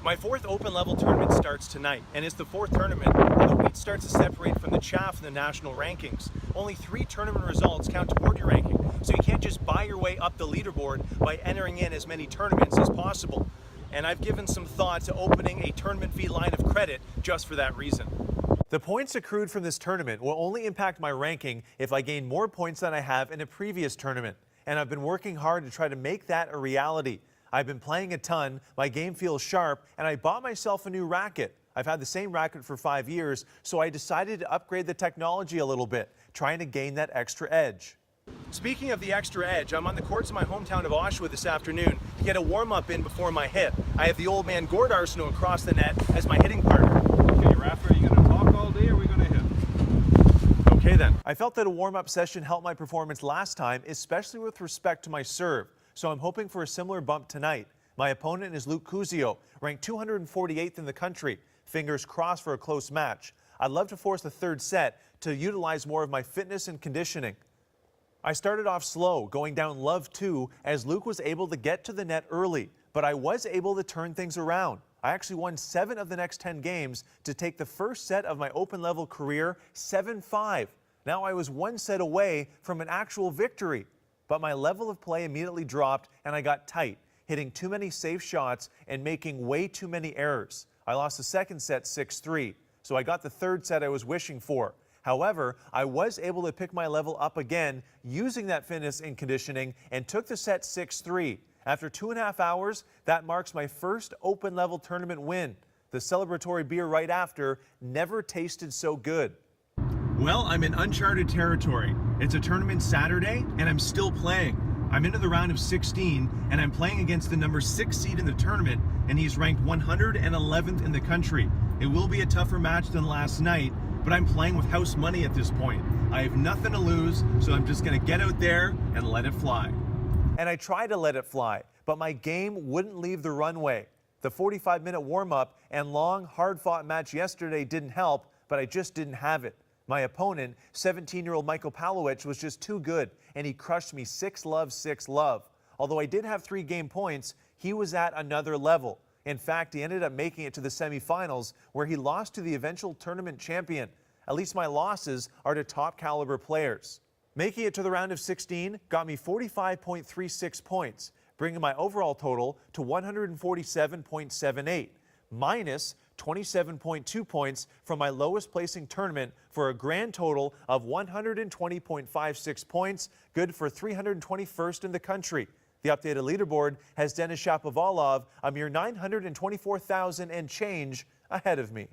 My fourth open level tournament starts tonight, and it's the fourth tournament where the wheat starts to separate from the chaff in the national rankings. Only 3 tournament results count toward your ranking, so you can't just buy your way up the leaderboard by entering in as many tournaments as possible. And I've given some thought to opening a tournament fee line of credit just for that reason. The points accrued from this tournament will only impact my ranking if I gain more points than I have in a previous tournament, and I've been working hard to try to make that a reality. I've been playing a ton, my game feels sharp, and I bought myself a new racket. I've had the same racket for 5 years, so I decided to upgrade the technology a little bit, trying to gain that extra edge. Speaking of the extra edge, I'm on the courts of my hometown of Oshawa this afternoon to get a warm-up in before my hit. I have the old man Gord Arsenault across the net as my hitting partner. Okay, Raph, are you going to talk all day or are we going to hit? Okay then. I felt that a warm-up session helped my performance last time, especially with respect to my serve. So I'm hoping for a similar bump tonight. My opponent is Luke Cuzio, ranked 248th in the country. Fingers crossed for a close match. I'd love to force the third set to utilize more of my fitness and conditioning. I started off slow, going down love 2 as Luke was able to get to the net early, but I was able to turn things around. I actually won 7 of the next 10 games to take the first set of my open level career 7-5. Now I was 1 set away from an actual victory. But my level of play immediately dropped and I got tight, hitting too many safe shots and making way too many errors. I lost the second set 6-3, so I got the third set I was wishing for. However, I was able to pick my level up again using that fitness and conditioning and took the set 6-3. After 2.5 hours, that marks my first open level tournament win. The celebratory beer right after never tasted so good. Well, I'm in uncharted territory. It's a tournament Saturday, and I'm still playing. I'm into the round of 16, and I'm playing against the number 6 seed in the tournament, and he's ranked 111th in the country. It will be a tougher match than last night, but I'm playing with house money at this point. I have nothing to lose, so I'm just going to get out there and let it fly. And I tried to let it fly, but my game wouldn't leave the runway. The 45-minute warm-up and long, hard-fought match yesterday didn't help, but I just didn't have it. My opponent, 17-year-old Michael Palowicz, was just too good, and he crushed me 6-love, 6-love. Although I did have 3 game points, he was at another level. In fact, he ended up making it to the semifinals, where he lost to the eventual tournament champion. At least my losses are to top-caliber players. Making it to the round of 16 got me 45.36 points, bringing my overall total to 147.78, minus 27.2 points from my lowest placing tournament for a grand total of 120.56 points, good for 321st in the country. The updated leaderboard has Denis Shapovalov a mere 924,000 and change ahead of me.